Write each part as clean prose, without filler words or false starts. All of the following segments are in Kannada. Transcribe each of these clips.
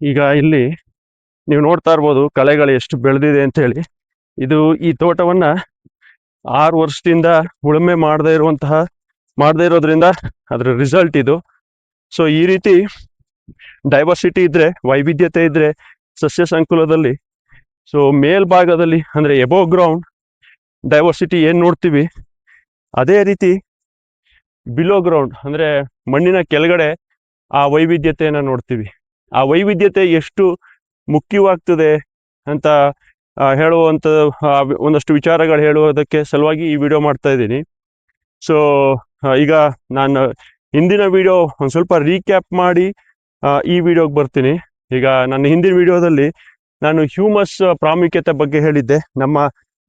ಈಗ ಇಲ್ಲಿ ನೀವು ನೋಡ್ತಾ ಇರ್ಬೋದು ಕಳೆಗಳು ಎಷ್ಟು ಬೆಳೆದಿದೆ ಅಂತ ಹೇಳಿ. ಇದು ಈ ತೋಟವನ್ನ 6 ವರ್ಷದಿಂದ ಉಳುಮೆ ಮಾಡದೇ ಇರೋದ್ರಿಂದ ಅದ್ರ ರಿಸಲ್ಟ್ ಇದು. ಸೊ ಈ ರೀತಿ ಡೈವರ್ಸಿಟಿ ಇದ್ರೆ, ವೈವಿಧ್ಯತೆ ಇದ್ರೆ ಸಸ್ಯ ಸಂಕುಲದಲ್ಲಿ, ಸೊ ಮೇಲ್ಭಾಗದಲ್ಲಿ ಅಂದ್ರೆ ಎಬೋ ಗ್ರೌಂಡ್ ಡೈವರ್ಸಿಟಿ ಏನ್ ನೋಡ್ತೀವಿ, ಅದೇ ರೀತಿ ಬಿಲೋ ಗ್ರೌಂಡ್ ಅಂದ್ರೆ ಮಣ್ಣಿನ ಕೆಳಗಡೆ ಆ ವೈವಿಧ್ಯತೆಯನ್ನ ನೋಡ್ತೀವಿ. ಆ ವೈವಿಧ್ಯತೆ ಎಷ್ಟು ಮುಖ್ಯವಾಗ್ತದೆ ಅಂತ ಹೇಳುವಂತ ಒಂದಷ್ಟು ವಿಚಾರಗಳು ಹೇಳುವುದಕ್ಕೆ ಸಲುವಾಗಿ ಈ ವಿಡಿಯೋ ಮಾಡ್ತಾ ಇದ್ದೀನಿ. ಸೊ ಈಗ ನಾನು ಹಿಂದಿನ ವಿಡಿಯೋ ಒಂದು ಸ್ವಲ್ಪ ರೀಕ್ಯಾಪ್ ಮಾಡಿ ಈ ವಿಡಿಯೋಗೆ ಬರ್ತೀನಿ. ಈಗ ನನ್ನ ಹಿಂದಿನ ವಿಡಿಯೋದಲ್ಲಿ ನಾನು ಹ್ಯೂಮಸ್ ಪ್ರಾಮುಖ್ಯತೆ ಬಗ್ಗೆ ಹೇಳಿದ್ದೆ. ನಮ್ಮ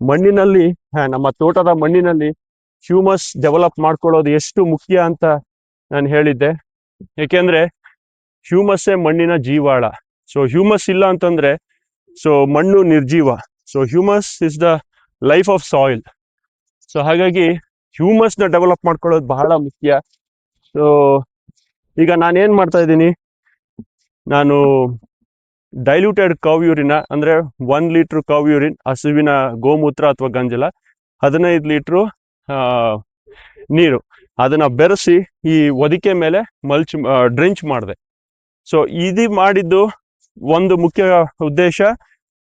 ಮಣ್ಣಿನಲ್ಲಿ, ನಮ್ಮ ತೋಟದ ಮಣ್ಣಿನಲ್ಲಿ ಹ್ಯೂಮಸ್ ಡೆವಲಪ್ ಮಾಡ್ಕೊಳ್ಳೋದು ಎಷ್ಟು ಮುಖ್ಯ ಅಂತ ನಾನು ಹೇಳಿದ್ದೆ. ಏಕೆಂದ್ರೆ ಹ್ಯೂಮಸ್ಸೇ ಮಣ್ಣಿನ ಜೀವಾಳ. ಸೊ ಹ್ಯೂಮಸ್ ಇಲ್ಲ ಅಂತಂದ್ರೆ ಸೊ ಮಣ್ಣು ನಿರ್ಜೀವ. So humus is the life of soil. So ಹಾಗಾಗಿ ಹ್ಯೂಮಸ್ನ ಡೆವಲಪ್ ಮಾಡ್ಕೊಳ್ಳೋದು ಬಹಳ ಮುಖ್ಯ. ಸೊ ಈಗ ನಾನೇನ್ ಮಾಡ್ತಾ ಇದ್ದೀನಿ, ನಾನು ಡೈಲ್ಯೂಟೆಡ್ ಕವ್ ಯೂರಿನ್ ಅಂದ್ರೆ 1 ಲೀಟರ್ ಕವ್ ಯೂರಿನ್, ಹಸುವಿನ ಗೋಮೂತ್ರ ಅಥವಾ ಗಂಜಲ, 15 ಲೀಟ್ರು ನೀರು, ಅದನ್ನ ಬೆರೆಸಿ ಈ ಹೊದಿಕೆ ಮೇಲೆ ಡ್ರೆಂಚ್ ಮಾಡಿದೆ. ಸೊ ಇದು ಮಾಡಿದ್ದು ಒಂದು ಮುಖ್ಯ ಉದ್ದೇಶ.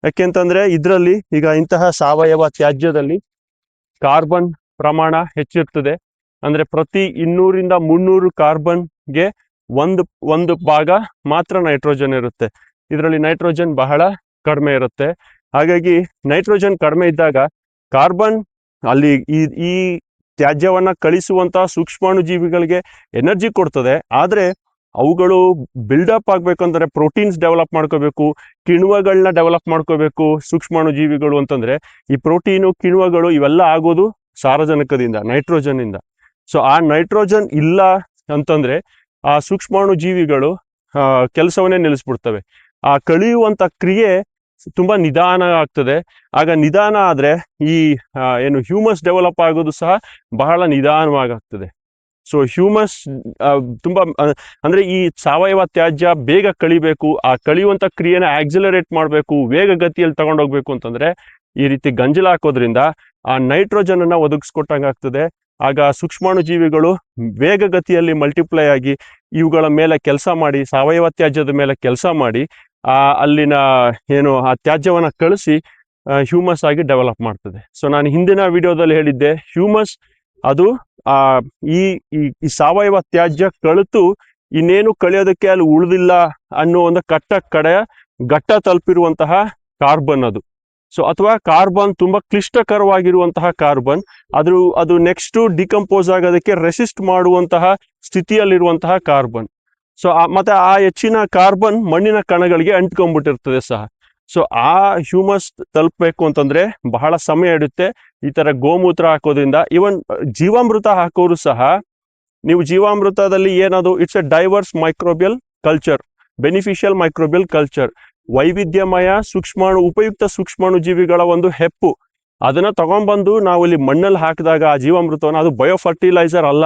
ಯಾಕೆಂತಂದ್ರೆ ಇದರಲ್ಲಿ ಈಗ ಇಂತಹ ಸಾವಯವ ತ್ಯಾಜ್ಯದಲ್ಲಿ ಕಾರ್ಬನ್ ಪ್ರಮಾಣ ಹೆಚ್ಚಿರ್ತದೆ. ಅಂದ್ರೆ ಪ್ರತಿ 200ರಿಂದ 300 ಕಾರ್ಬನ್ಗೆ ಒಂದು ಭಾಗ ಮಾತ್ರ ನೈಟ್ರೋಜನ್ ಇರುತ್ತೆ. ಇದರಲ್ಲಿ ನೈಟ್ರೋಜನ್ ಬಹಳ ಕಡಿಮೆ ಇರುತ್ತೆ. ಹಾಗಾಗಿ ನೈಟ್ರೋಜನ್ ಕಡಿಮೆ ಇದ್ದಾಗ ಕಾರ್ಬನ್ ಅಲ್ಲಿ ಈ ತ್ಯಾಜ್ಯವನ್ನ ಕಳಿಸುವಂತಹ ಸೂಕ್ಷ್ಮಾಣು ಜೀವಿಗಳಿಗೆ ಎನರ್ಜಿ ಕೊಡ್ತದೆ. ಆದ್ರೆ ಅವುಗಳು ಬಿಲ್ಡಪ್ ಆಗ್ಬೇಕಂದ್ರೆ ಪ್ರೋಟೀನ್ಸ್ ಡೆವಲಪ್ ಮಾಡ್ಕೋಬೇಕು, ಕಿಣ್ವಗಳನ್ನ ಡೆವಲಪ್ ಮಾಡ್ಕೋಬೇಕು ಸೂಕ್ಷ್ಮಾಣು ಜೀವಿಗಳು ಅಂತಂದ್ರೆ. ಈ ಪ್ರೋಟೀನು, ಕಿಣ್ವಗಳು ಇವೆಲ್ಲ ಆಗೋದು ಸಾರಜನಕದಿಂದ, ನೈಟ್ರೋಜನ್ ಇಂದ. ಸೊ ಆ ನೈಟ್ರೋಜನ್ ಇಲ್ಲ ಅಂತಂದ್ರೆ ಆ ಸೂಕ್ಷ್ಮಾಣು ಜೀವಿಗಳು ಕೆಲಸವನ್ನೇ ನಿಲ್ಲಿಸ್ಬಿಡ್ತವೆ. ಆ ಕಳಿಯುವಂತ ಕ್ರಿಯೆ ತುಂಬಾ ನಿಧಾನ ಆಗ್ತದೆ. ಆಗ ನಿಧಾನ ಆದ್ರೆ ಈ ಏನು ಹ್ಯೂಮಸ್ ಡೆವಲಪ್ ಆಗೋದು ಸಹ ಬಹಳ ನಿಧಾನವಾಗ್ತದೆ. ಸೊ ಹ್ಯೂಮಸ್ ತುಂಬಾ ಅಂದ್ರೆ ಈ ಸಾವಯವ ತ್ಯಾಜ್ಯ ಬೇಗ ಕಳಿಬೇಕು, ಆ ಕಳಿಯುವಂತ ಕ್ರಿಯೆನ ಆಕ್ಸಿಲರೇಟ್ ಮಾಡಬೇಕು, ವೇಗ ಗತಿಯಲ್ಲಿ ತಗೊಂಡೋಗ್ಬೇಕು ಅಂತಂದ್ರೆ ಈ ರೀತಿ ಗಂಜಲ ಹಾಕೋದ್ರಿಂದ ಆ ನೈಟ್ರೋಜನ್ ಅನ್ನ ಒದಗಿಸ್ಕೊಟ್ಟಂಗಾಗ್ತದೆ. ಆಗ ಸೂಕ್ಷ್ಮಾಣು ಜೀವಿಗಳು ವೇಗಗತಿಯಲ್ಲಿ ಮಲ್ಟಿಪ್ಲೈ ಆಗಿ ಇವುಗಳ ಮೇಲೆ ಕೆಲಸ ಮಾಡಿ, ಸಾವಯವ ತ್ಯಾಜ್ಯದ ಮೇಲೆ ಕೆಲಸ ಮಾಡಿ ಅಲ್ಲಿನ ಏನು ಆ ತ್ಯಾಜ್ಯವನ್ನ ಕಳಿಸಿ ಹ್ಯೂಮಸ್ ಆಗಿ ಡೆವಲಪ್ ಮಾಡ್ತದೆ. ಸೊ ನಾನು ಹಿಂದಿನ ವಿಡಿಯೋದಲ್ಲಿ ಹೇಳಿದ್ದೆ, ಹ್ಯೂಮಸ್ ಅದು ಈ ಸಾವಯವ ತ್ಯಾಜ್ಯ ಕಳಿತು ಇನ್ನೇನು ಕಳಿಯೋದಕ್ಕೆ ಅಲ್ಲಿ ಉಳಿದಿಲ್ಲ ಅನ್ನೋ ಒಂದು ಘಟ್ಟ ತಲುಪಿರುವಂತಹ ಕಾರ್ಬನ್ ಅದು. ಸೊ ಅಥವಾ ಕಾರ್ಬನ್ ತುಂಬಾ ಕ್ಲಿಷ್ಟಕರವಾಗಿರುವಂತಹ ಕಾರ್ಬನ್, ಅದು ನೆಕ್ಸ್ಟ್ ಡಿಕಂಪೋಸ್ ಆಗೋದಕ್ಕೆ ರೆಸಿಸ್ಟ್ ಮಾಡುವಂತಹ ಸ್ಥಿತಿಯಲ್ಲಿರುವಂತಹ ಕಾರ್ಬನ್. ಸೊ ಮತ್ತೆ ಆ ಹೆಚ್ಚಿನ ಕಾರ್ಬನ್ ಮಣ್ಣಿನ ಕಣಗಳಿಗೆ ಅಂಟ್ಕೊಂಡ್ಬಿಟ್ಟಿರ್ತದೆ ಸಹ. ಸೊ ಆ ಹ್ಯೂಮಸ್ ತಲುಪಬೇಕು ಅಂತಂದ್ರೆ ಬಹಳ ಸಮಯ ಹಿಡಿಯುತ್ತೆ. ಈ ತರ ಗೋಮೂತ್ರ ಹಾಕೋದ್ರಿಂದ, ಇವನ್ ಜೀವಾಮೃತ ಹಾಕೋರು ಸಹ, ನೀವು ಜೀವಾಮೃತದಲ್ಲಿ ಏನದು, it's a diverse microbial culture, beneficial microbial culture, ವೈವಿಧ್ಯಮಯ ಉಪಯುಕ್ತ ಸೂಕ್ಷ್ಮಾಣು ಜೀವಿಗಳ ಒಂದು ಹೆಪ್ಪು. ಅದನ್ನ ತಗೊಂಡ್ಬಂದು ನಾವು ಇಲ್ಲಿ ಮಣ್ಣಲ್ಲಿ ಹಾಕಿದಾಗ ಆ ಜೀವಾಮೃತವನ್ನ, ಅದು ಬಯೋ ಫರ್ಟಿಲೈಸರ್ ಅಲ್ಲ,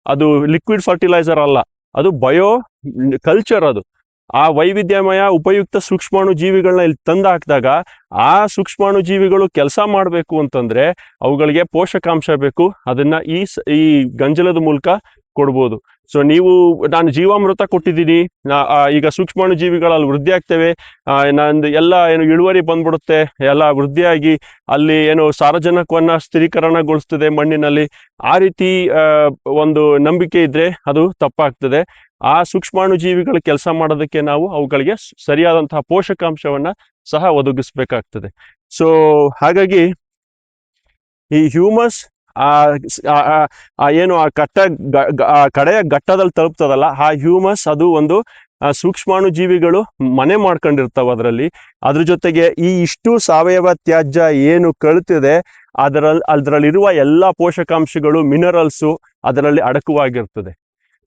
ಅದು ಲಿಕ್ವಿಡ್ ಫರ್ಟಿಲೈಸರ್ ಅಲ್ಲ, ಅದು ಬಯೋ ಕಲ್ಚರ್. ಅದು ಆ ವೈವಿಧ್ಯಮಯ ಉಪಯುಕ್ತ ಸೂಕ್ಷ್ಮಾಣು ಜೀವಿಗಳನ್ನ ಇಲ್ಲಿ ತಂದು ಹಾಕಿದಾಗ ಆ ಸೂಕ್ಷ್ಮಾಣು ಜೀವಿಗಳು ಕೆಲಸ ಮಾಡಬೇಕು ಅಂತಂದ್ರೆ ಅವುಗಳಿಗೆ ಪೋಷಕಾಂಶ ಬೇಕು. ಅದನ್ನ ಈ ಗಂಜಲದ ಮೂಲಕ ಕೊಡ್ಬೋದು. ಸೊ ನಾನು ಜೀವಾಮೃತ ಕೊಟ್ಟಿದ್ದೀನಿ, ಈಗ ಸೂಕ್ಷ್ಮಾಣು ಜೀವಿಗಳಲ್ಲಿ ವೃದ್ಧಿ ಆಗ್ತೇವೆ, ನಂದು ಎಲ್ಲ ಏನು ಇಳುವರಿ ಬಂದ್ಬಿಡುತ್ತೆ, ಎಲ್ಲ ವೃದ್ಧಿಯಾಗಿ ಅಲ್ಲಿ ಏನು ಸಾರಜನಕವನ್ನ ಸ್ಥಿರೀಕರಣಗೊಳಿಸ್ತದೆ ಮಣ್ಣಿನಲ್ಲಿ. ಆ ರೀತಿ ಒಂದು ನಂಬಿಕೆ ಇದ್ರೆ ಅದು ತಪ್ಪಾಗ್ತದೆ. ಆ ಸೂಕ್ಷ್ಮಾಣು ಜೀವಿಗಳು ಕೆಲಸ ಮಾಡೋದಕ್ಕೆ ನಾವು ಅವುಗಳಿಗೆ ಸರಿಯಾದಂತಹ ಪೋಷಕಾಂಶವನ್ನ ಸಹ ಒದಗಿಸ್ಬೇಕಾಗ್ತದೆ. ಸೊ ಹಾಗಾಗಿ ಈ ಹ್ಯೂಮಸ್ ಏನು ಆ ಕಡೆಯ ಘಟ್ಟದಲ್ಲಿ ತಲುಪ್ತದಲ್ಲ, ಆ ಹ್ಯೂಮಸ್ ಅದು ಒಂದು ಸೂಕ್ಷ್ಮಾಣು ಜೀವಿಗಳು ಮನೆ ಮಾಡ್ಕೊಂಡಿರ್ತಾವ ಅದರಲ್ಲಿ. ಅದ್ರ ಜೊತೆಗೆ ಇಷ್ಟು ಸಾವಯವ ತ್ಯಾಜ್ಯ ಏನು ಕಳಿತಿದೆ ಅದರಲ್ಲಿರುವ ಎಲ್ಲಾ ಪೋಷಕಾಂಶಗಳು, ಮಿನರಲ್ಸು ಅದರಲ್ಲಿ ಅಡಕವಾಗಿರ್ತದೆ.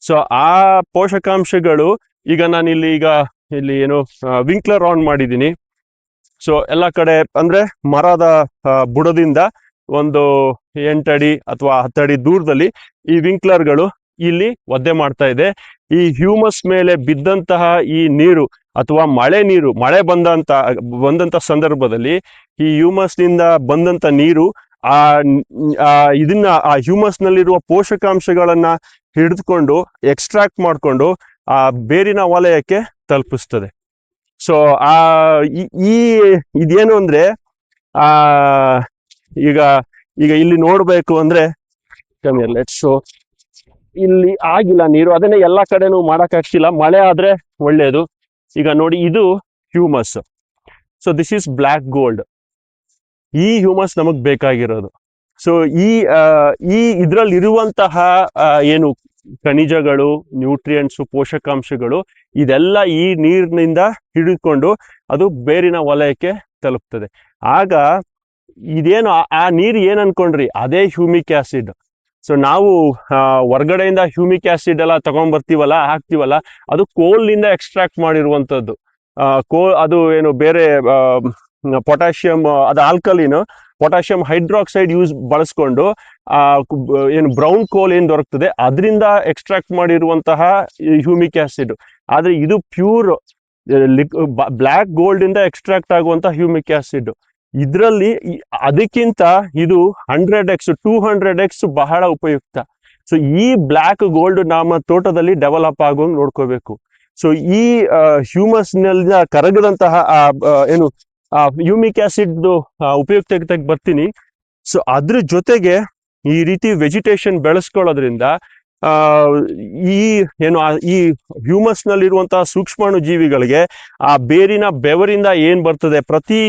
ಸೊ ಆ ಪೋಷಕಾಂಶಗಳು ಈಗ ನಾನು ಇಲ್ಲಿ ಏನು ವಿಂಕ್ಲರ್ ಆನ್ ಮಾಡಿದ್ದೀನಿ. ಸೊ ಎಲ್ಲ ಕಡೆ ಅಂದ್ರೆ ಮರದ ಬುಡದಿಂದ ಒಂದು 8 ಅಡಿ ಅಥವಾ 10 ಅಡಿ ದೂರದಲ್ಲಿ ಈ ವಿಂಕ್ಲರ್ಗಳು ಇಲ್ಲಿ ಒದ್ದೆ ಮಾಡ್ತಾ ಇದೆ. ಈ ಹ್ಯೂಮಸ್ ಮೇಲೆ ಬಿದ್ದಂತಹ ಈ ನೀರು ಅಥವಾ ಮಳೆ ಬಂದಂತ ಸಂದರ್ಭದಲ್ಲಿ ಈ ಹ್ಯೂಮಸ್ ನಿಂದ ಬಂದಂತ ನೀರು ಆ ಆ ಹ್ಯೂಮಸ್ ನಲ್ಲಿರುವ ಪೋಷಕಾಂಶಗಳನ್ನ ಹಿಡಿದುಕೊಂಡು ಎಕ್ಸ್ಟ್ರಾಕ್ಟ್ ಮಾಡಿಕೊಂಡು ಆ ಬೇರಿನ ವಲಯಕ್ಕೆ ತಲುಪಿಸ್ತದೆ. ಸೊ ಈ ಇದೇನು ಅಂದ್ರೆ ಆ ಈಗ ಇಲ್ಲಿ ನೋಡ್ಬೇಕು ಅಂದ್ರೆ ಲೆಟ್ಸ್ ಇಲ್ಲಿ ಆಗಿಲ್ಲ ನೀರು, ಅದನ್ನೇ ಎಲ್ಲಾ ಕಡೆನೂ ಮಾಡಕ್ಕಾಗ್ತಿಲ್ಲ, ಮಳೆ ಆದ್ರೆ ಒಳ್ಳೇದು. ಈಗ ನೋಡಿ, ಇದು humus. So this is black gold. ಈ ಹ್ಯೂಮಸ್ ನಮಗ್ ಬೇಕಾಗಿರೋದು. ಸೊ ಈ ಇದ್ರಲ್ಲಿ ಇರುವಂತಹ ಏನು ಖನಿಜಗಳು, ನ್ಯೂಟ್ರಿಯೆಂಟ್ಸ್, ಪೋಷಕಾಂಶಗಳು, ಇದೆಲ್ಲ ಈ ನೀರಿನಿಂದ ಹಿಡಿದುಕೊಂಡು ಅದು ಬೇರಿನ ವಲಯಕ್ಕೆ ತಲುಪ್ತದೆ. ಆಗ ಇದೇನು ಆ ನೀರು ಏನ್ ಅನ್ಕೊಂಡ್ರಿ, ಅದೇ ಹ್ಯೂಮಿಕ್ ಆಸಿಡ್. ಸೊ ನಾವು ಹೊರ್ಗಡೆಯಿಂದ ಹ್ಯೂಮಿಕ್ ಆಸಿಡ್ ಎಲ್ಲ ತಗೊಂಡ್ಬರ್ತೀವಲ್ಲ, ಹಾಕ್ತಿವಲ್ಲ, ಅದು ಕೋಲ್ನಿಂದ ಎಕ್ಸ್ಟ್ರಾಕ್ಟ್ ಮಾಡಿರುವಂತದ್ದು. ಅದು ಏನು ಬೇರೆ ಪೊಟ್ಯಾಷಿಯಂ, ಅದು ಆಲ್ಕಲಿನ್, ಪೊಟ್ಯಾಷಿಯಂ ಹೈಡ್ರಾಕ್ಸೈಡ್ ಬಳಸ್ಕೊಂಡು ಏನು ಬ್ರೌನ್ ಕೋಲ್ ಏನ್ ದೊರಕ್ತದೆ ಅದರಿಂದ ಎಕ್ಸ್ಟ್ರಾಕ್ಟ್ ಮಾಡಿರುವಂತಹ ಹ್ಯೂಮಿಕ್ ಆಸಿಡ್. ಆದ್ರೆ ಇದು ಪ್ಯೂರ್ ಬ್ಲ್ಯಾಕ್ ಗೋಲ್ಡ್ ಇಂದ ಎಕ್ಸ್ಟ್ರಾಕ್ಟ್ ಆಗುವಂತಹ ಹ್ಯೂಮಿಕ್ ಆಸಿಡ್. ಇದರಲ್ಲಿ ಅದಕ್ಕಿಂತ ಇದು 100x 200x ಬಹಳ ಉಪಯುಕ್ತ. ಸೊ ಈ ಬ್ಲ್ಯಾಕ್ ಗೋಲ್ಡ್ ನಮ್ಮ ತೋಟದಲ್ಲಿ ಡೆವಲಪ್ ಆಗುವಂಗ್ ನೋಡ್ಕೋಬೇಕು. ಸೊ ಈ ಹ್ಯೂಮಸ್ ನಲ್ಲಿ ಕರಗದಂತಹ ಏನು ಹ್ಯೂಮಿಕ್ ಆಸಿಡ್ ಉಪಯುಕ್ತತೆಗೆ ಬರ್ತೀನಿ. ಸೊ ಅದ್ರ ಜೊತೆಗೆ ಈ ರೀತಿ ವೆಜಿಟೇಷನ್ ಬೆಳೆಸ್ಕೊಳ್ಳೋದ್ರಿಂದ ಈ ಹ್ಯೂಮಸ್ ನಲ್ಲಿರುವಂತಹ ಸೂಕ್ಷ್ಮಾಣು ಜೀವಿಗಳಿಗೆ ಆ ಬೇರಿನ ಬೆವರಿಂದ ಏನ್ ಬರ್ತದೆ, ಪ್ರತಿ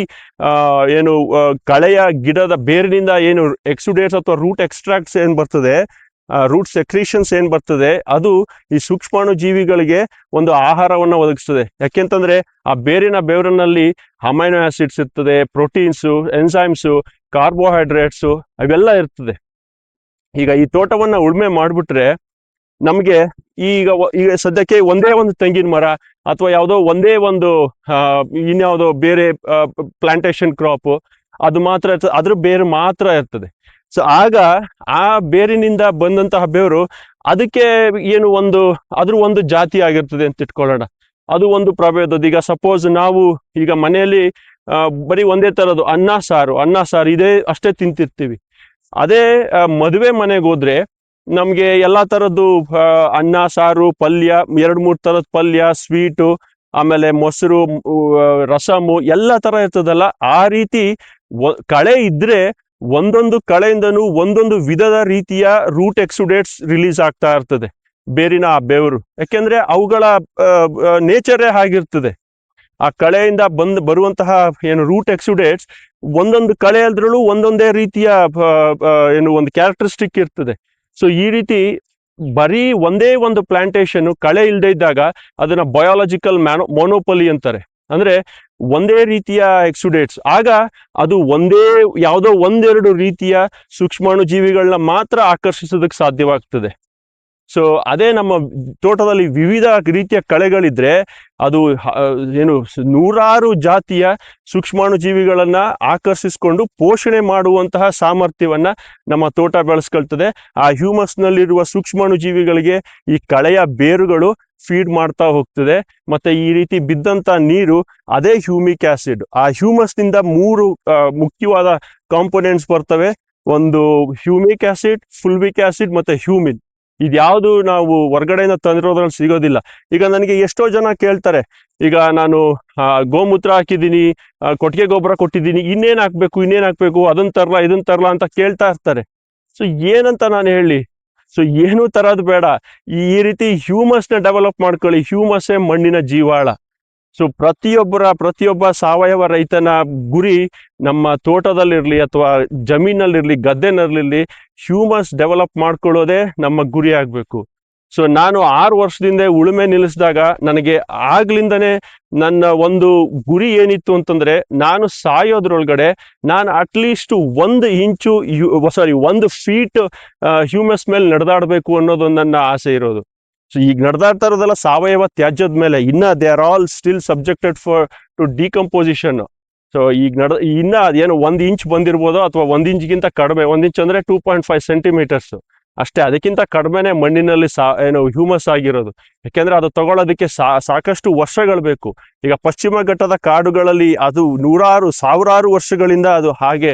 ಕಳೆಯ ಗಿಡದ ಬೇರಿನಿಂದ ಏನು ಎಕ್ಸುಡೇಟ್ಸ್ ಅಥವಾ ರೂಟ್ ಎಕ್ಸ್ಟ್ರಾಕ್ಟ್ಸ್ ಏನ್ ಬರ್ತದೆ, ರೂಟ್ ಸೆಕ್ರೀಷನ್ಸ್ ಏನ್ ಬರ್ತದೆ, ಅದು ಈ ಸೂಕ್ಷ್ಮಾಣು ಜೀವಿಗಳಿಗೆ ಒಂದು ಆಹಾರವನ್ನ ಒದಗಿಸ್ತದೆ. ಯಾಕೆಂತಂದ್ರೆ ಆ ಬೇರಿನ ಬೆವರಿನಲ್ಲಿ ಅಮೈನೋ ಆಸಿಡ್ಸ್ ಇರ್ತದೆ, ಪ್ರೋಟೀನ್ಸು, ಎನ್ಸೈಮ್ಸು, ಕಾರ್ಬೋಹೈಡ್ರೇಟ್ಸು ಅವೆಲ್ಲ ಇರ್ತದೆ. ಈಗ ಈ ತೋಟವನ್ನ ಉಳುಮೆ ಮಾಡ್ಬಿಟ್ರೆ ನಮ್ಗೆ ಈಗ ಸದ್ಯಕ್ಕೆ ಒಂದೇ ಒಂದು ತೆಂಗಿನ ಮರ ಅಥವಾ ಯಾವುದೋ ಒಂದೇ ಒಂದು ಇನ್ಯಾವುದೋ ಬೇರೆ ಪ್ಲಾಂಟೇಶನ್ ಕ್ರಾಪ್ ಅದು ಮಾತ್ರ ಇರ್ತದೆ, ಅದ್ರ ಬೇರು ಮಾತ್ರ ಇರ್ತದೆ. ಸೊ ಆಗ ಆ ಬೇರಿನಿಂದ ಬಂದಂತಹ ಬೇರು ಅದಕ್ಕೆ ಏನು ಅದ್ರ ಒಂದು ಜಾತಿ ಆಗಿರ್ತದೆ ಅಂತ ಇಟ್ಕೊಳ್ಳೋಣ, ಅದು ಒಂದು ಪ್ರಭೇದದ್ದು. ಈಗ ಸಪೋಸ್ ನಾವು ಈಗ ಮನೆಯಲ್ಲಿ ಬರೀ ಒಂದೇ ತರದ್ದು ಅನ್ನ ಸಾರು ಇದೇ ಅಷ್ಟೇ ತಿಂತಿರ್ತೀವಿ. ಅದೇ ಮದುವೆ ಮನೆಗೆ ಹೋದ್ರೆ ನಮ್ಗೆ ಎಲ್ಲಾ ತರದ್ದು ಅನ್ನ ಸಾರು, ಪಲ್ಯ, 2-3 ತರದ ಪಲ್ಯ, ಸ್ವೀಟು, ಆಮೇಲೆ ಮೊಸರು, ರಸಮು, ಎಲ್ಲ ತರ ಇರ್ತದಲ್ಲ. ಆ ರೀತಿ ಕಳೆ ಇದ್ರೆ ಒಂದೊಂದು ಕಳೆಯಿಂದನೂ ಒಂದೊಂದು ವಿಧದ ರೀತಿಯ ರೂಟ್ ಎಕ್ಸುಡೇಟ್ಸ್ ರಿಲೀಸ್ ಆಗ್ತಾ ಇರ್ತದೆ ಬೇರಿನ ಆ ಬೆವರು. ಯಾಕೆಂದ್ರೆ ಅವುಗಳ ನೇಚರೇ ಆಗಿರ್ತದೆ. ಆ ಕಳೆಯಿಂದ ಬರುವಂತಹ ಏನು ರೂಟ್ ಎಕ್ಸುಡೇಟ್ಸ್ ಒಂದೊಂದು ಕಳೆ ಅದ್ರಲ್ಲೂ ಒಂದೊಂದೇ ರೀತಿಯ ಒಂದು ಕ್ಯಾರೆಕ್ಟರಿಸ್ಟಿಕ್ ಇರ್ತದೆ. ಸೊ ಈ ರೀತಿ ಬರೀ ಒಂದೇ ಒಂದು ಪ್ಲಾಂಟೇಶನ್ ಕಳೆ ಇಲ್ಲದೆ ಇದ್ದಾಗ ಅದನ್ನ ಬಯಾಲಜಿಕಲ್ ಮೊನೋಪಲಿ ಅಂತಾರೆ. ಅಂದ್ರೆ ಒಂದೇ ರೀತಿಯ ಎಕ್ಸುಡೇಟ್ಸ್. ಆಗ ಅದು ಯಾವುದೋ ಒಂದೆರಡು ರೀತಿಯ ಸೂಕ್ಷ್ಮಾಣು ಜೀವಿಗಳನ್ನ ಮಾತ್ರ ಆಕರ್ಷಿಸೋದಕ್ಕೆ ಸಾಧ್ಯವಾಗ್ತದೆ. ಸೊ ಅದೇ ನಮ್ಮ ತೋಟದಲ್ಲಿ ವಿವಿಧ ರೀತಿಯ ಕಳೆಗಳಿದ್ರೆ ಅದು ನೂರಾರು ಜಾತಿಯ ಸೂಕ್ಷ್ಮಾಣು ಜೀವಿಗಳನ್ನ ಆಕರ್ಷಿಸಿಕೊಂಡು ಪೋಷಣೆ ಮಾಡುವಂತಹ ಸಾಮರ್ಥ್ಯವನ್ನ ನಮ್ಮ ತೋಟ ಬೆಳೆಸ್ಕೊಳ್ತದೆ. ಆ ಹ್ಯೂಮಸ್ ನಲ್ಲಿರುವ ಸೂಕ್ಷ್ಮಾಣು ಜೀವಿಗಳಿಗೆ ಈ ಕಳೆಯ ಬೇರುಗಳು ಫೀಡ್ ಮಾಡ್ತಾ ಹೋಗ್ತದೆ. ಮತ್ತೆ ಈ ರೀತಿ ಬಿದ್ದಂತ ನೀರು ಅದೇ ಹ್ಯೂಮಿಕ್ ಆಸಿಡ್. ಆ ಹ್ಯೂಮಸ್ ನಿಂದ 3 ಮುಖ್ಯವಾದ ಕಾಂಪೋನೆಂಟ್ಸ್ ಬರ್ತವೆ. ಒಂದು ಹ್ಯೂಮಿಕ್ ಆಸಿಡ್, ಫುಲ್ವಿಕ್ ಆಸಿಡ್ ಮತ್ತೆ ಹ್ಯೂಮಿನ್. ಇದ್ಯಾವುದು ನಾವು ಹೊರ್ಗಡೆಯಿಂದ ತಂದಿರೋದ್ರಲ್ಲಿ ಸಿಗೋದಿಲ್ಲ. ಈಗ ನನಗೆ ಎಷ್ಟೋ ಜನ ಕೇಳ್ತಾರೆ, ಈಗ ನಾನು ಗೋಮೂತ್ರ ಹಾಕಿದ್ದೀನಿ, ಕೊಟ್ಟಿಗೆ ಗೊಬ್ಬರ ಕೊಟ್ಟಿದ್ದೀನಿ, ಇನ್ನೇನ್ ಹಾಕ್ಬೇಕು, ಅದನ್ನ ತರಲಾ ಇದನ್ನ ತರಲಾ ಅಂತ ಕೇಳ್ತಾ ಇರ್ತಾರೆ. ಸೊ ಏನಂತ ನಾನು ಹೇಳಿ? ಸೊ ಏನು ತರೋದು ಬೇಡ, ಈ ರೀತಿ ಹ್ಯೂಮಸ್ ನ ಡೆವಲಪ್ ಮಾಡ್ಕೊಳ್ಳಿ. ಹ್ಯೂಮಸ್ಸೇ ಮಣ್ಣಿನ ಜೀವಾಳ. ಸೊ ಪ್ರತಿಯೊಬ್ಬ ಸಾವಯವ ರೈತನ ಗುರಿ ನಮ್ಮ ತೋಟದಲ್ಲಿರ್ಲಿ ಅಥವಾ ಜಮೀನಲ್ಲಿರ್ಲಿ, ಗದ್ದೆನಲ್ಲಿರ್ಲಿ, ಹ್ಯೂಮಸ್ ಡೆವಲಪ್ ಮಾಡ್ಕೊಳ್ಳೋದೇ ನಮ್ಮ ಗುರಿ ಆಗ್ಬೇಕು. ಸೊ ನಾನು 6 ವರ್ಷದಿಂದ ಉಳುಮೆ ನಿಲ್ಲಿಸಿದಾಗ ನನಗೆ ಆಗ್ಲಿಂದನೇ ನನ್ನ ಒಂದು ಗುರಿ ಏನಿತ್ತು ಅಂತಂದ್ರೆ, ನಾನು ಸಾಯೋದ್ರೊಳಗಡೆ ನಾನು ಅಟ್ಲೀಸ್ಟ್ 1 ಫೀಟ್ ಹ್ಯೂಮಸ್ ಮೇಲೆ ನಡೆದಾಡ್ಬೇಕು ಅನ್ನೋದೊಂದು ನನ್ನ ಆಸೆ ಇರೋದು. ಸೊ ಈಗ ನಡೆದಾಡ್ತಾ ಇರೋದೆಲ್ಲ ಸಾವಯವ ತ್ಯಾಜ್ಯದ ಮೇಲೆ. ಇನ್ನ they are all still subjected to decomposition. So ಈಗ ಇನ್ನ ಅದೇನು 1 ಇಂಚ್ ಬಂದಿರ್ಬೋದು ಅಥವಾ 1 ಇಂಚ್ಗಿಂತ ಕಡಿಮೆ. 1 ಇಂಚ್ ಅಂದ್ರೆ 2.5 ಸೆಂಟಿಮೀಟರ್ಸ್. ಅಷ್ಟೇ, ಅದಕ್ಕಿಂತ ಕಡಿಮೆನೆ ಮಣ್ಣಿನಲ್ಲಿ ಹ್ಯೂಮಸ್ ಆಗಿರೋದು. ಯಾಕೆಂದ್ರೆ ಅದು ತಗೊಳ್ಳೋದಕ್ಕೆ ಸಾಕಷ್ಟು ವರ್ಷಗಳು ಬೇಕು. ಈಗ ಪಶ್ಚಿಮ ಘಟ್ಟದ ಕಾಡುಗಳಲ್ಲಿ ಅದು ಸಾವಿರಾರು ವರ್ಷಗಳಿಂದ ಅದು ಹಾಗೆ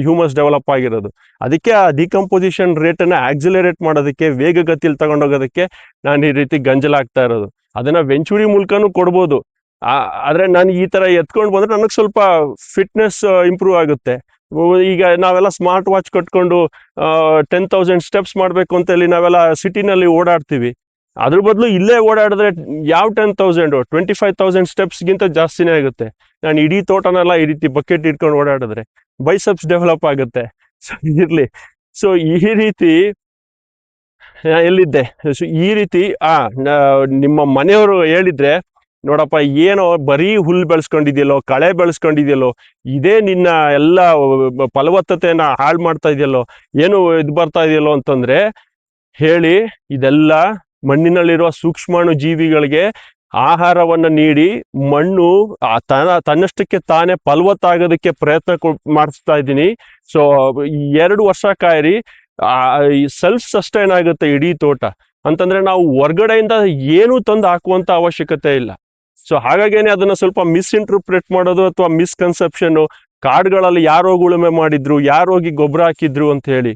ಹ್ಯೂಮಸ್ ಡೆವಲಪ್ ಆಗಿರೋದು. ಅದಕ್ಕೆ ಆ ಡಿಕಂಪೋಸಿಷನ್ ರೇಟನ್ನು ಆಕ್ಸಿಲರೇಟ್ ಮಾಡೋದಕ್ಕೆ, ವೇಗಗತಿಯಲ್ಲಿ ತಗೊಂಡೋಗೋದಕ್ಕೆ ನಾನು ಈ ರೀತಿ ಗಂಜಲಾಗ್ತಾ ಇರೋದು. ಅದನ್ನ ವೆಂಚುರಿ ಮೂಲಕನೂ ಕೊಡ್ಬೋದು. ಆದ್ರೆ ನಾನು ಈ ತರ ಎತ್ಕೊಂಡು ಬಂದ್ರೆ ನನಗೆ ಸ್ವಲ್ಪ ಫಿಟ್ನೆಸ್ ಇಂಪ್ರೂವ್ ಆಗುತ್ತೆ. ಈಗ ನಾವೆಲ್ಲ ಸ್ಮಾರ್ಟ್ ವಾಚ್ ಕಟ್ಕೊಂಡು 10,000 ಸ್ಟೆಪ್ಸ್ ಮಾಡ್ಬೇಕು ಅಂತ ಹೇಳಿ ನಾವೆಲ್ಲ ಸಿಟಿನಲ್ಲಿ ಓಡಾಡ್ತೀವಿ. ಅದ್ರ ಬದಲು ಇಲ್ಲೇ ಓಡಾಡಿದ್ರೆ ಯಾವ 10,000 25,000 ಸ್ಟೆಪ್ಸ್ಗಿಂತ ಜಾಸ್ತಿನೇ ಆಗುತ್ತೆ. ನಾನು ಇಡೀ ತೋಟನೆಲ್ಲ ಈ ರೀತಿ ಬಕೆಟ್ ಇಟ್ಕೊಂಡು ಓಡಾಡಿದ್ರೆ ಬೈಸೆಪ್ಸ್ ಡೆವಲಪ್ ಆಗುತ್ತೆ. ಸೊ ಇರ್ಲಿ. ಸೊ ಈ ರೀತಿ ಎಲ್ಲಿದ್ದೆ, ಸೊ ಈ ರೀತಿ ನಿಮ್ಮ ಮನೆಯವರು ಹೇಳಿದ್ರೆ, ನೋಡಪ್ಪ ಏನೋ ಬರೀ ಹುಲ್ಲು ಬೆಳೆಸ್ಕೊಂಡಿದ್ಯಲ್ಲೋ, ಕಳೆ ಬೆಳೆಸ್ಕೊಂಡಿದ್ಯಲ್ಲೋ, ಇದೇ ನಿನ್ನ ಎಲ್ಲ ಫಲವತ್ತತೆಯನ್ನ ಹಾಳು ಮಾಡ್ತಾ ಇದೆಯಲ್ಲೋ, ಏನು ಇದು ಬರ್ತಾ ಇದೆಯಲ್ಲೋ ಅಂತಂದ್ರೆ ಹೇಳಿ, ಇದೆಲ್ಲ ಮಣ್ಣಿನಲ್ಲಿರುವ ಸೂಕ್ಷ್ಮಾಣು ಜೀವಿಗಳಿಗೆ ಆಹಾರವನ್ನ ನೀಡಿ ಮಣ್ಣು ತನ್ನಷ್ಟಕ್ಕೆ ತಾನೇ ಫಲವತ್ತಾಗೋದಕ್ಕೆ ಪ್ರಯತ್ನ ಮಾಡಿಸ್ತಾ ಇದ್ದೀನಿ. ಸೊ 2 ವರ್ಷ ಕಾಯಿರಿ, ಸೆಲ್ಫ್ ಸಸ್ಟೈನ್ ಆಗುತ್ತೆ ಇಡೀ ತೋಟ. ಅಂತಂದ್ರೆ ನಾವು ಹೊರ್ಗಡೆಯಿಂದ ಏನೂ ತಂದು ಹಾಕುವಂತ ಅವಶ್ಯಕತೆ ಇಲ್ಲ. ಸೊ ಹಾಗಾಗೇನೆ ಅದನ್ನ ಸ್ವಲ್ಪ ಮಿಸ್ಇಂಟರ್ಪ್ರೆಟ್ ಮಾಡೋದು ಅಥವಾ ಮಿಸ್ಕನ್ಸೆಪ್ಷನ್, ಕಾಡುಗಳಲ್ಲಿ ಯಾರೋಗಿ ಉಳುಮೆ ಮಾಡಿದ್ರು, ಯಾರೋಗಿ ಗೊಬ್ಬರ ಹಾಕಿದ್ರು ಅಂತ ಹೇಳಿ,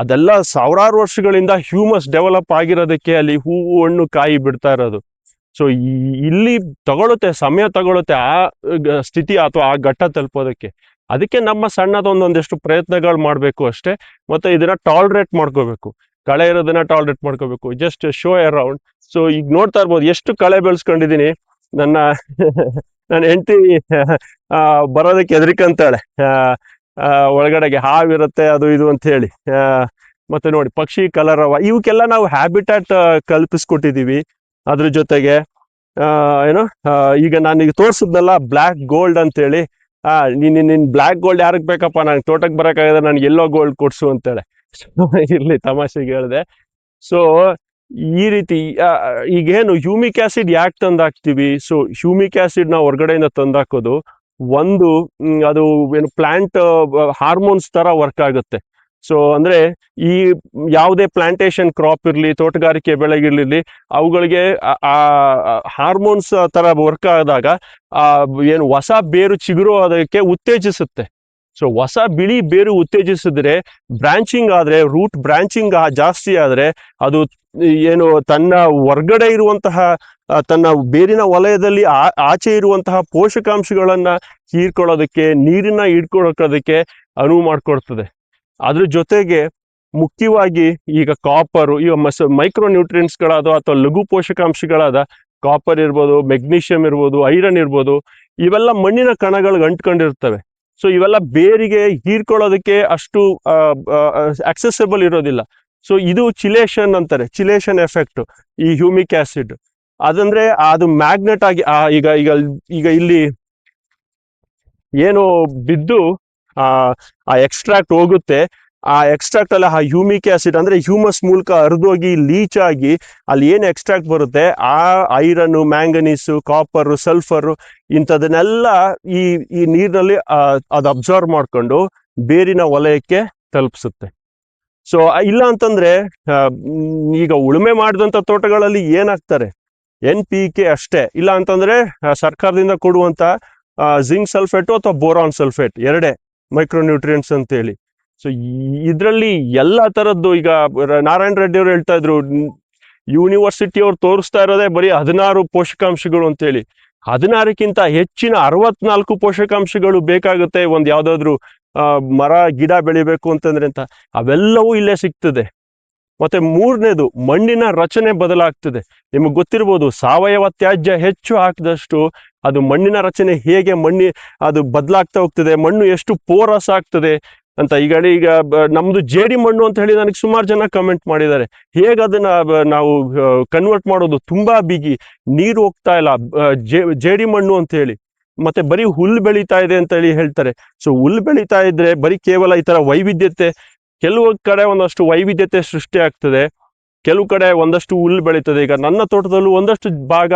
ಅದೆಲ್ಲ ಸಾವಿರಾರು ವರ್ಷಗಳಿಂದ ಹ್ಯೂಮಸ್ ಡೆವಲಪ್ ಆಗಿರೋದಕ್ಕೆ ಅಲ್ಲಿ ಹೂವು ಹಣ್ಣು ಕಾಯಿ ಬಿಡ್ತಾ ಇರೋದು. ಸೊ ಇಲ್ಲಿ ಸಮಯ ತಗೊಳುತ್ತೆ ಆ ಸ್ಥಿತಿ ಅಥವಾ ಆ ಘಟ್ಟ ತಲುಪೋದಕ್ಕೆ. ಅದಕ್ಕೆ ನಮ್ಮ ಸಣ್ಣದೊಂದೊಂದಿಷ್ಟು ಪ್ರಯತ್ನಗಳು ಮಾಡಬೇಕು ಅಷ್ಟೇ. ಮತ್ತೆ ಇದನ್ನ ಟಾಲರೇಟ್ ಮಾಡ್ಕೋಬೇಕು, ಕಳೆ ಇರೋದನ್ನ ಟಾಲರೇಟ್ ಮಾಡ್ಕೋಬೇಕು. Just show around. ಸೊ ಈಗ ನೋಡ್ತಾ ಇರ್ಬೋದು ಎಷ್ಟು ಕಳೆ ಬೆಳೆಸ್ಕೊಂಡಿದೀನಿ. ನನ್ನ ಹೆಂಡತಿ ಬರೋದಕ್ಕೆ ಹೆದರಿಕಂತಾಳೆ, ಒಳಗಡೆಗೆ ಹಾವಿರುತ್ತೆ ಅದು ಇದು ಅಂತ ಹೇಳಿ. ಮತ್ತೆ ನೋಡಿ ಪಕ್ಷಿ ಕಲರವ, ಇವಕ್ಕೆಲ್ಲ ನಾವು ಹ್ಯಾಬಿಟ್ಯಾಟ್ ಕಲ್ಪಿಸ್ಕೊಟ್ಟಿದೀವಿ. ಅದ್ರ ಜೊತೆಗೆ ಈಗ ನಾನೀಗ ತೋರ್ಸಿದ್ನಲ್ಲ ಬ್ಲ್ಯಾಕ್ ಗೋಲ್ಡ್ ಅಂತೇಳಿ, ನಿನ್ ಬ್ಲ್ಯಾಕ್ ಗೋಲ್ಡ್ ಯಾರಿಗೆ ಬೇಕಪ್ಪ, ನಂಗೆ ತೋಟಕ್ಕೆ ಬರೋಕ್ಕಾಗದ, ನನ್ಗೆ ಎಲ್ಲೋ ಗೋಲ್ಡ್ ಕೊಡ್ಸು ಅಂತೇಳಿ. ಇರ್ಲಿ, ತಮಾಷೆಗೆ ಹೇಳಿದೆ. ಸೊ ಈ ರೀತಿ ಈಗೇನು ಹ್ಯೂಮಿಕ್ ಆಸಿಡ್ ಯಾಕೆ ತಂದಾಕ್ತಿವಿ? ಸೊ ಹ್ಯೂಮಿಕ್ ಆಸಿಡ್ ನಾವು ಹೊರಗಡೆಯಿಂದ ತಂದಾಕೋದು ಒಂದು, ಅದು ಏನು ಪ್ಲಾಂಟ್ ಹಾರ್ಮೋನ್ಸ್ ತರ ವರ್ಕ್ ಆಗುತ್ತೆ. ಸೊ ಅಂದ್ರೆ ಈ ಯಾವುದೇ ಪ್ಲಾಂಟೇಶನ್ ಕ್ರಾಪ್ ಇರ್ಲಿ, ತೋಟಗಾರಿಕೆ ಬೆಳೆಗಿರ್ಲಿ, ಅವುಗಳಿಗೆ ಆ ಹಾರ್ಮೋನ್ಸ್ ತರ ವರ್ಕ್ ಆದಾಗ ಏನು ಹೊಸ ಬೇರು ಚಿಗುರು ಅದಕ್ಕೆ ಉತ್ತೇಜಿಸುತ್ತೆ. ಸೊ ಹೊಸ ಬಿಳಿ ಬೇರು ಉತ್ತೇಜಿಸಿದ್ರೆ, ಬ್ರಾಂಚಿಂಗ್ ಆದ್ರೆ, ರೂಟ್ ಬ್ರಾಂಚಿಂಗ್ ಜಾಸ್ತಿ ಆದ್ರೆ, ಅದು ಏನು ತನ್ನ ಹೊರ್ಗಡೆ ಇರುವಂತಹ ತನ್ನ ಬೇರಿನ ವಲಯದಲ್ಲಿ ಆಚೆ ಇರುವಂತಹ ಪೋಷಕಾಂಶಗಳನ್ನ ಹೀರ್ಕೊಳ್ಳೋದಕ್ಕೆ, ನೀರನ್ನ ಹಿಡ್ಕೊಳ್ಳೋದಕ್ಕೆ ಅನುವು ಮಾಡಿಕೊಡ್ತದೆ. ಅದ್ರ ಜೊತೆಗೆ ಮುಖ್ಯವಾಗಿ ಈಗ ಕಾಪರು, ಈಗ ಮೈಕ್ರೋ ನ್ಯೂಟ್ರಿಯೆಂಟ್ಸ್ಗಳಾದ ಅಥವಾ ಲಘು ಪೋಷಕಾಂಶಗಳಾದ ಕಾಪರ್ ಇರ್ಬೋದು, ಮೆಗ್ನೀಷಿಯಂ ಇರ್ಬೋದು, ಐರನ್ ಇರ್ಬೋದು, ಇವೆಲ್ಲ ಮಣ್ಣಿನ ಕಣಗಳಿಗೆ ಅಂಟ್ಕೊಂಡಿರ್ತವೆ. ಸೊ ಇವೆಲ್ಲ ಬೇರಿಗೆ ಹೀರ್ಕೊಳ್ಳೋದಕ್ಕೆ ಅಷ್ಟು ಅಕ್ಸೆಸಬಲ್ ಇರೋದಿಲ್ಲ. ಸೊ ಇದು ಚಿಲೇಷನ್ ಅಂತಾರೆ, ಚಿಲೇಷನ್ ಎಫೆಕ್ಟ್ ಈ ಹ್ಯೂಮಿಕ್ ಆಸಿಡ್. ಅದಂದ್ರೆ ಅದು ಮ್ಯಾಗ್ನೆಟ್ ಆಗಿ ಈಗ ಈಗ ಈಗ ಇಲ್ಲಿ ಏನು ಬಿದ್ದು ಆ ಎಕ್ಸ್ಟ್ರಾಕ್ಟ್ ಹೋಗುತ್ತೆ, ಆ ಎಕ್ಸ್ಟ್ರಾಕ್ಟ್ ಅಲ್ಲ, ಆ ಹ್ಯೂಮಿಕ್ ಆಸಿಡ್ ಅಂದ್ರೆ ಹ್ಯೂಮಸ್ ಮೂಲಕ ಹರಿದೋಗಿ ಲೀಚ್ ಆಗಿ ಅಲ್ಲಿ ಏನು ಎಕ್ಸ್ಟ್ರಾಕ್ಟ್ ಬರುತ್ತೆ, ಆ ಐರನ್, ಮ್ಯಾಂಗನೀಸು, ಕಾಪರ್, ಸಲ್ಫರ್ ಇಂಥದನ್ನೆಲ್ಲ ಈ ನೀರಿನಲ್ಲಿ ಅದು ಅಬ್ಸರ್ವ್ ಮಾಡ್ಕೊಂಡು ಬೇರಿನ ವಲಯಕ್ಕೆ ತಲುಪಿಸುತ್ತೆ. ಸೊ ಇಲ್ಲ ಅಂತಂದ್ರೆ ಈಗ ಉಳುಮೆ ಮಾಡಿದಂಥ ತೋಟಗಳಲ್ಲಿ ಏನಾಗ್ತಾರೆ, NPK ಅಷ್ಟೇ, ಇಲ್ಲ ಅಂತಂದ್ರೆ ಸರ್ಕಾರದಿಂದ ಕೊಡುವಂತ ಜಿಂಕ್ ಸಲ್ಫೇಟು ಅಥವಾ ಬೋರಾನ್ ಸಲ್ಫೇಟ್, ಎರಡೇ ಮೈಕ್ರೋನ್ಯೂಟ್ರಿಯೆಂಟ್ಸ್ ಅಂತೇಳಿ. ಸೊ ಇದರಲ್ಲಿ ಎಲ್ಲ ತರದ್ದು, ಈಗ ನಾರಾಯಣ ರೆಡ್ಡಿ ಅವರು ಹೇಳ್ತಾ ಇದ್ರು, ಯೂನಿವರ್ಸಿಟಿ ಅವ್ರು ತೋರಿಸ್ತಾ ಇರೋದೇ ಬರೀ 16 ಪೋಷಕಾಂಶಗಳು ಅಂತೇಳಿ. 16ಕ್ಕಿಂತ ಹೆಚ್ಚಿನ 64 ಪೋಷಕಾಂಶಗಳು ಬೇಕಾಗುತ್ತೆ ಒಂದ್ ಯಾವ್ದಾದ್ರು ಮರ ಗಿಡ ಬೆಳಿಬೇಕು ಅಂತಂದ್ರೆ ಅಂತ. ಅವೆಲ್ಲವೂ ಇಲ್ಲೇ ಸಿಗ್ತದೆ. ಮತ್ತೆ ಮೂರನೇದು, ಮಣ್ಣಿನ ರಚನೆ ಬದಲಾಗ್ತದೆ. ನಿಮಗೆ ಗೊತ್ತಿರ್ಬೋದು, ಸಾವಯವ ತ್ಯಾಜ್ಯ ಹೆಚ್ಚು ಹಾಕಿದಷ್ಟು ಅದು ಮಣ್ಣಿನ ರಚನೆ ಹೇಗೆ ಅದು ಬದಲಾಗ್ತಾ ಹೋಗ್ತದೆ, ಮಣ್ಣು ಎಷ್ಟು ಪೋರಸ್ ಆಗ್ತದೆ ಅಂತ. ಈಗ ನಮ್ದು ಜೇಡಿ ಮಣ್ಣು ಅಂತ ಹೇಳಿ ನನಗೆ ಸುಮಾರು ಜನ ಕಮೆಂಟ್ ಮಾಡಿದ್ದಾರೆ. ಹೇಗೆ ಅದನ್ನ ನಾವು ಕನ್ವರ್ಟ್ ಮಾಡೋದು, ತುಂಬಾ ಬಿಗಿ, ನೀರು ಹೋಗ್ತಾ ಇಲ್ಲ, ಜೇಡಿ ಮಣ್ಣು ಅಂತ ಹೇಳಿ. ಮತ್ತೆ ಬರೀ ಹುಲ್ಲು ಬೆಳೀತಾ ಇದೆ ಅಂತ ಹೇಳಿ ಹೇಳ್ತಾರೆ. ಸೊ ಹುಲ್ಲು ಬೆಳೀತಾ ಇದ್ರೆ ಬರೀ ಕೇವಲ ಈ ತರ ವೈವಿಧ್ಯತೆ, ಕೆಲವು ಕಡೆ ಒಂದಷ್ಟು ವೈವಿಧ್ಯತೆ ಸೃಷ್ಟಿ ಆಗ್ತದೆ, ಕೆಲವು ಕಡೆ ಒಂದಷ್ಟು ಹುಲ್ಲು ಬೆಳೀತದೆ. ಈಗ ನನ್ನ ತೋಟದಲ್ಲೂ ಒಂದಷ್ಟು ಭಾಗ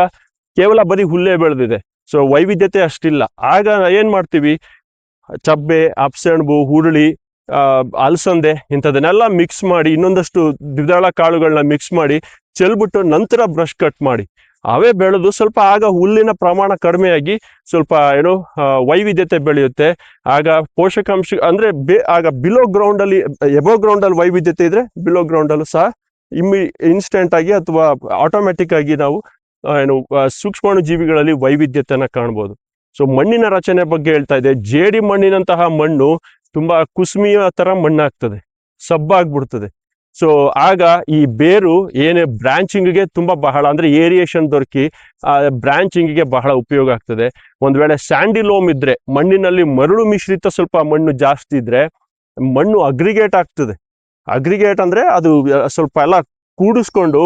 ಕೇವಲ ಬರೀ ಹುಲ್ಲೇ ಬೆಳೆದಿದೆ. ಸೊ ವೈವಿಧ್ಯತೆ ಅಷ್ಟಿಲ್ಲ. ಆಗ ಏನ್ ಮಾಡ್ತೀವಿ, ಚಬ್ಬೆ, ಅಪ್ಸೆಣಬು, ಹುರುಳಿ ಅಲಸಂದೆ ಇಂಥದನ್ನೆಲ್ಲ ಮಿಕ್ಸ್ ಮಾಡಿ ಇನ್ನೊಂದಷ್ಟು ದ್ವಿದಳ ಕಾಳುಗಳನ್ನ ಮಿಕ್ಸ್ ಮಾಡಿ ಚೆಲ್ಬಿಟ್ಟು ನಂತರ ಬ್ರಷ್ ಕಟ್ ಮಾಡಿ ಅವೇ ಬೆಳೆದು ಸ್ವಲ್ಪ ಆಗ ಹುಲ್ಲಿನ ಪ್ರಮಾಣ ಕಡಿಮೆಯಾಗಿ ಸ್ವಲ್ಪ ವೈವಿಧ್ಯತೆ ಬೆಳೆಯುತ್ತೆ. ಆಗ ಪೋಷಕಾಂಶ ಅಂದ್ರೆ ಆಗ ಬಿಲೋ ಗ್ರೌಂಡ್ ಅಲ್ಲಿ ಎಬೋ ಗ್ರೌಂಡ್ ಅಲ್ಲಿ ವೈವಿಧ್ಯತೆ ಇದ್ರೆ ಬಿಲೋ ಗ್ರೌಂಡ್ ಅಲ್ಲೂ ಸಹ ಇನ್ಸ್ಟೆಂಟ್ ಆಗಿ ಅಥವಾ ಆಟೋಮೆಟಿಕ್ ಆಗಿ ನಾವು ಸೂಕ್ಷ್ಮಾಣು ಜೀವಿಗಳಲ್ಲಿ ವೈವಿಧ್ಯತೆನ ಕಾಣ್ಬೋದು. ಸೊ ಮಣ್ಣಿನ ರಚನೆ ಬಗ್ಗೆ ಹೇಳ್ತಾ ಇದೆ. ಜೇಡಿ ಮಣ್ಣಿನಂತಹ ಮಣ್ಣು ತುಂಬಾ ಕುಸುಮಿಯ ತರ ಮಣ್ಣಾಗ್ತದೆ, ಸಬ್ಬಾಗ್ಬಿಡ್ತದೆ. ಸೊ ಆಗ ಈ ಬೇರು ಏನೇ ಬ್ರಾಂಚಿಂಗ್ಗೆ ತುಂಬಾ ಬಹಳ ಅಂದ್ರೆ ಏರಿಯೇಷನ್ ದೊರಕಿ ಬ್ರಾಂಚಿಂಗ್ಗೆ ಬಹಳ ಉಪಯೋಗ ಆಗ್ತದೆ. ಒಂದ್ ವೇಳೆ ಸ್ಯಾಂಡಿಲೋಮ್ ಇದ್ರೆ, ಮಣ್ಣಿನಲ್ಲಿ ಮರಳು ಮಿಶ್ರಿತ ಸ್ವಲ್ಪ ಮಣ್ಣು ಜಾಸ್ತಿ ಇದ್ರೆ ಮಣ್ಣು ಅಗ್ರಿಗೇಟ್ ಆಗ್ತದೆ. ಅಗ್ರಿಗೇಟ್ ಅಂದ್ರೆ ಅದು ಸ್ವಲ್ಪ ಎಲ್ಲ ಕೂಡಿಸ್ಕೊಂಡು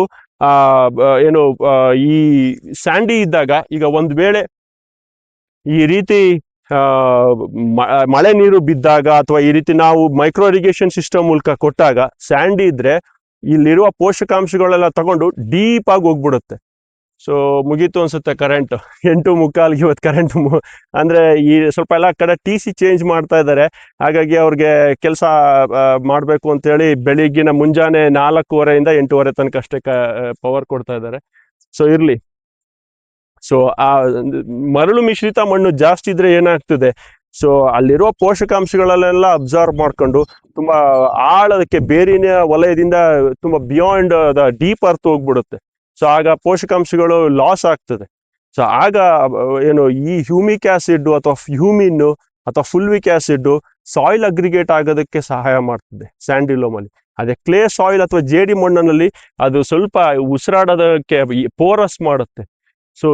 ಈ ಸ್ಯಾಂಡಿ ಇದ್ದಾಗ ಈಗ ಒಂದ್ ವೇಳೆ ಈ ರೀತಿ ಮಳೆ ನೀರು ಬಿದ್ದಾಗ ಅಥವಾ ಈ ರೀತಿ ನಾವು ಮೈಕ್ರೋ ಇರಿಗೇಷನ್ ಸಿಸ್ಟಮ್ ಮೂಲಕ ಕೊಟ್ಟಾಗ ಸ್ಯಾಂಡಿ ಇದ್ರೆ ಇಲ್ಲಿರುವ ಪೋಷಕಾಂಶಗಳೆಲ್ಲ ತಗೊಂಡು ಡೀಪ್ ಆಗಿ ಹೋಗ್ಬಿಡುತ್ತೆ. ಸೊ ಮುಗೀತು ಅನ್ಸುತ್ತೆ ಕರೆಂಟ್. 8:45 ಇವತ್ತು ಕರೆಂಟ್ ಅಂದ್ರೆ ಈ ಸ್ವಲ್ಪ ಎಲ್ಲ ಕಡೆ TC ಚೇಂಜ್ ಮಾಡ್ತಾ ಇದ್ದಾರೆ. ಹಾಗಾಗಿ ಅವ್ರಿಗೆ ಕೆಲಸ ಮಾಡಬೇಕು ಅಂತೇಳಿ ಬೆಳಿಗ್ಗಿನ ಮುಂಜಾನೆ 4:15 8:30 ತನಕ ಅಷ್ಟೇ ಪವರ್ ಕೊಡ್ತಾ ಇದ್ದಾರೆ. ಸೊ ಇರ್ಲಿ. ಸೊ ಆ ಮರಳು ಮಿಶ್ರಿತ ಮಣ್ಣು ಜಾಸ್ತಿ ಇದ್ರೆ ಏನಾಗ್ತದೆ, ಸೊ ಅಲ್ಲಿರುವ ಪೋಷಕಾಂಶಗಳಲ್ಲೆಲ್ಲ ಅಬ್ಸರ್ವ್ ಮಾಡ್ಕೊಂಡು ತುಂಬಾ ಆಳದಕ್ಕೆ ಬೇರಿನ ವಲಯದಿಂದ ತುಂಬಾ ಬಿಯಾಂಡ್ ಡೀಪ್ ಅರ್ತ್ ಹೋಗ್ಬಿಡುತ್ತೆ. ಸೊ ಆಗ ಪೋಷಕಾಂಶಗಳು ಲಾಸ್ ಆಗ್ತದೆ. ಸೊ ಆಗ ಈ ಹ್ಯೂಮಿಕ್ ಆಸಿಡ್ ಅಥವಾ ಹ್ಯೂಮಿನ್ ಅಥವಾ ಫುಲ್ವಿಕ್ ಆಸಿಡ್ ಸಾಯಿಲ್ ಅಗ್ರಿಗೇಟ್ ಆಗೋದಕ್ಕೆ ಸಹಾಯ ಮಾಡ್ತದೆ ಸ್ಯಾಂಡಿಲೋಮ್ ಅಲ್ಲಿ. ಅದೇ ಕ್ಲೇ ಸಾಯಿಲ್ ಅಥವಾ ಜೇಡಿ ಮಣ್ಣಿನಲ್ಲಿ ಅದು ಸ್ವಲ್ಪ ಉಸಿರಾಡೋದಕ್ಕೆ ಪೋರಸ್ ಮಾಡುತ್ತೆ. ಸೊ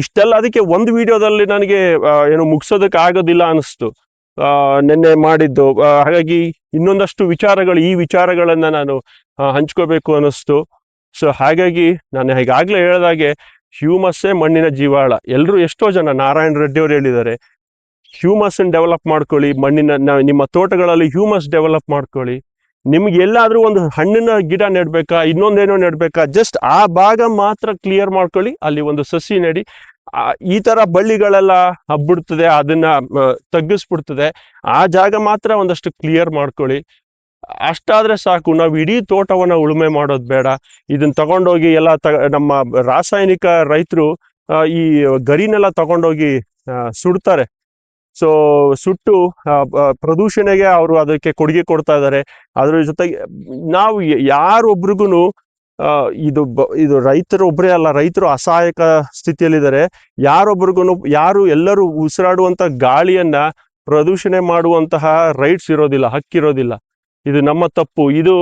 ಇಷ್ಟೆಲ್ಲ ಅದಕ್ಕೆ ಒಂದು ವಿಡಿಯೋದಲ್ಲಿ ನನಗೆ ಮುಗಿಸೋದಕ್ಕೆ ಆಗೋದಿಲ್ಲ ಅನಿಸ್ತು ನಿನ್ನೆ ಮಾಡಿದ್ದು. ಹಾಗಾಗಿ ಇನ್ನೊಂದಷ್ಟು ವಿಚಾರಗಳು, ಈ ವಿಚಾರಗಳನ್ನ ನಾನು ಹಂಚ್ಕೋಬೇಕು ಅನ್ನಿಸ್ತು. ಸೊ ಹಾಗಾಗಿ ನಾನು ಈಗಾಗಲೇ ಹೇಳಿದಾಗೆ ಹ್ಯೂಮಸ್ಸೇ ಮಣ್ಣಿನ ಜೀವಾಳ. ಎಲ್ಲರೂ ಎಷ್ಟೋ ಜನ, ನಾರಾಯಣ ರೆಡ್ಡಿ ಅವರು ಹೇಳಿದ್ದಾರೆ, ಹ್ಯೂಮಸ್ ಡೆವಲಪ್ ಮಾಡ್ಕೊಳ್ಳಿ, ನಿಮ್ಮ ತೋಟಗಳಲ್ಲಿ ಹ್ಯೂಮಸ್ ಡೆವಲಪ್ ಮಾಡ್ಕೊಳ್ಳಿ. ನಿಮ್ಗೆ ಎಲ್ಲಾದ್ರೂ ಒಂದು ಹಣ್ಣಿನ ಗಿಡ ನೆಡ್ಬೇಕಾ, ಇನ್ನೊಂದೇನೋ ನೆಡ್ಬೇಕಾ, ಜಸ್ಟ್ ಆ ಭಾಗ ಮಾತ್ರ ಕ್ಲಿಯರ್ ಮಾಡ್ಕೊಳ್ಳಿ, ಅಲ್ಲಿ ಒಂದು ಸಸಿ ನೆಡಿ. ಈ ತರ ಬಳ್ಳಿಗಳೆಲ್ಲ ಹಬ್ಬಿಡ್ತದೆ, ಅದನ್ನ ತಗ್ಗಿಸ್ಬಿಡ್ತದೆ. ಆ ಜಾಗ ಮಾತ್ರ ಒಂದಷ್ಟು ಕ್ಲಿಯರ್ ಮಾಡ್ಕೊಳ್ಳಿ. ಅಷ್ಟಾದ್ರೆ ಸಾಕು. ನಾವು ಇಡೀ ತೋಟವನ್ನ ಉಳುಮೆ ಮಾಡೋದು ಬೇಡ. ಇದನ್ನ ತಗೊಂಡೋಗಿ ಎಲ್ಲ ನಮ್ಮ ರಾಸಾಯನಿಕ ರೈತರು ಈ ಗರಿನೆಲ್ಲ ತಗೊಂಡೋಗಿ ಸುಡ್ತಾರೆ. ಸೊ ಸುಟ್ಟು ಪ್ರದೂಷಣೆಗೆ ಅವರು ಅದಕ್ಕೆ ಕೊಡುಗೆ ಕೊಡ್ತಾ ಇದ್ದಾರೆ. ಅದ್ರ ಜೊತೆಗೆ ನಾವು ಯಾರೊಬ್ರಿಗೂ ಇದು ರೈತರು ಒಬ್ಬರೇ ಅಲ್ಲ, ರೈತರು ಅಸಹಾಯಕ ಸ್ಥಿತಿಯಲ್ಲಿದ್ದಾರೆ. ಯಾರು ಎಲ್ಲರೂ ಉಸಿರಾಡುವಂತ ಗಾಳಿಯನ್ನ ಪ್ರದೂಷಣೆ ಮಾಡುವಂತಹ ರೈಟ್ಸ್ ಇರೋದಿಲ್ಲ, ಹಕ್ಕಿರೋದಿಲ್ಲ. ಇದು ನಮ್ಮ ತಪ್ಪು. ಇದು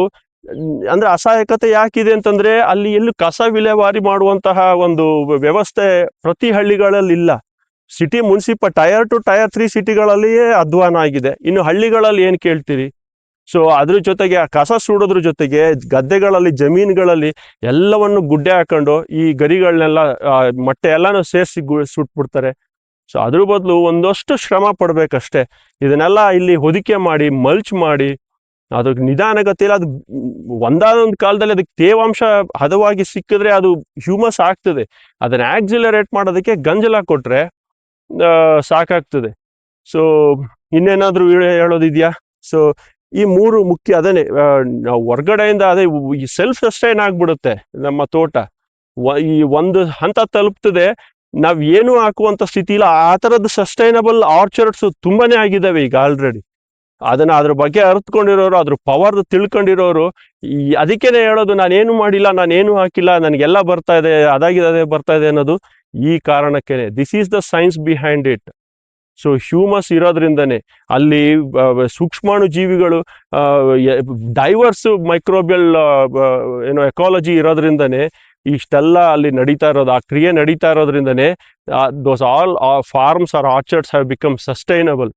ಅಂದ್ರೆ ಅಸಹಾಯಕತೆ ಯಾಕಿದೆ ಅಂತಂದ್ರೆ ಅಲ್ಲಿ ಎಲ್ಲೂ ಕಸ ವಿಲೇವಾರಿ ಮಾಡುವಂತಹ ಒಂದು ವ್ಯವಸ್ಥೆ ಪ್ರತಿ ಹಳ್ಳಿಗಳಲ್ಲಿ ಇಲ್ಲ. ಸಿಟಿ ಟೈರ್ 2 ಟೈರ್ 3 ಸಿಟಿಗಳಲ್ಲಿಯೇ ಅಧ್ವಾನ ಆಗಿದೆ. ಇನ್ನು ಹಳ್ಳಿಗಳಲ್ಲಿ ಏನ್ ಕೇಳ್ತೀರಿ? ಸೊ ಅದ್ರ ಜೊತೆಗೆ ಕಸ ಸುಡೋದ್ರ ಜೊತೆಗೆ ಗದ್ದೆಗಳಲ್ಲಿ, ಜಮೀನುಗಳಲ್ಲಿ ಎಲ್ಲವನ್ನು ಗುಡ್ಡೆ ಹಾಕೊಂಡು ಈ ಗರಿಗಳನ್ನೆಲ್ಲ ಮೊಟ್ಟೆ ಎಲ್ಲಾನು ಸೇರಿಸಿ ಸುಟ್ಬಿಡ್ತಾರೆ. ಸೊ ಅದ್ರ ಬದಲು ಒಂದಷ್ಟು ಶ್ರಮ ಪಡ್ಬೇಕಷ್ಟೇ. ಇದನ್ನೆಲ್ಲ ಇಲ್ಲಿ ಹೊದಿಕೆ ಮಾಡಿ, ಮಲ್ಚ್ ಮಾಡಿ, ಅದಕ್ಕೆ ನಿಧಾನಗತಿಯಲ್ಲಿ ಅದು ಒಂದಾದೊಂದು ಕಾಲದಲ್ಲಿ ಅದಕ್ಕೆ ತೇವಾಂಶ ಹದವಾಗಿ ಸಿಕ್ಕಿದ್ರೆ ಅದು ಹ್ಯೂಮಸ್ ಆಗ್ತದೆ. ಅದನ್ನ ಆಕ್ಸಿಲರೇಟ್ ಮಾಡೋದಕ್ಕೆ ಗಂಜಲ ಕೊಟ್ರೆ ಸಾಕಾಗ್ತದೆ. ಸೊ ಇನ್ನೇನಾದ್ರೂ ಹೇಳೋದಿದ್ಯಾ? ಸೊ ಈ ಮೂರು ಮುಖ್ಯ. ಅದೇನೆ ಹೊರ್ಗಡೆಯಿಂದ ಅದೇ ಸೆಲ್ಫ್ ಸಸ್ಟೈನ್ ಆಗ್ಬಿಡುತ್ತೆ ನಮ್ಮ ತೋಟ. ಈ ಒಂದು ಹಂತ ತಲುಪ್ತದೆ, ನಾವ್ ಏನು ಹಾಕುವಂತ ಸ್ಥಿತಿ ಇಲ್ಲ. ಆ ತರದ್ದು ಸಸ್ಟೈನಬಲ್ ಆರ್ಚರ್ಡ್ಸ್ ತುಂಬಾನೇ ಆಗಿದ್ದಾವೆ ಈಗ ಆಲ್ರೆಡಿ. ಅದ್ರ ಬಗ್ಗೆ ಅರ್ಥಕೊಂಡಿರೋರು, ಅದ್ರ ಪವರ್ ತಿಳ್ಕೊಂಡಿರೋರು, ಅದಕ್ಕೇನೆ ಹೇಳೋದು ನಾನೇನು ಮಾಡಿಲ್ಲ, ನಾನೇನು ಹಾಕಿಲ್ಲ, ನನಗೆಲ್ಲ ಬರ್ತಾ ಇದೆ, ಅದಾಗಿದೆ ಬರ್ತಾ ಇದೆ ಅನ್ನೋದು ಈ ಕಾರಣಕ್ಕೇನೆ. This is the science behind it. So humus ಇರೋದ್ರಿಂದನೇ ಅಲ್ಲಿ ಸೂಕ್ಷ್ಮಾಣು ಜೀವಿಗಳು, ಡೈವರ್ಸ್ ಮೈಕ್ರೋಬಿಯಲ್ ಎಕಾಲಜಿ ಇರೋದ್ರಿಂದನೇ ಇಷ್ಟೆಲ್ಲ ಅಲ್ಲಿ ನಡೀತಾ ಇರೋದು, ಆ ಕ್ರಿಯೆ ನಡೀತಾ ಇರೋದ್ರಿಂದನೇ those all farms or orchards have become sustainable.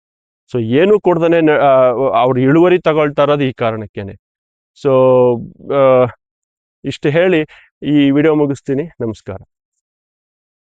So ಏನು ಕೊಡ್ದೇನೆ ಅವ್ರು ಇಳುವರಿ ತಗೊಳ್ತಾ ಇರೋದು ಈ ಕಾರಣಕ್ಕೇನೆ. ಸೊ ಇಷ್ಟು ಹೇಳಿ ಈ ವಿಡಿಯೋ ಮುಗಿಸ್ತೀನಿ. ನಮಸ್ಕಾರ.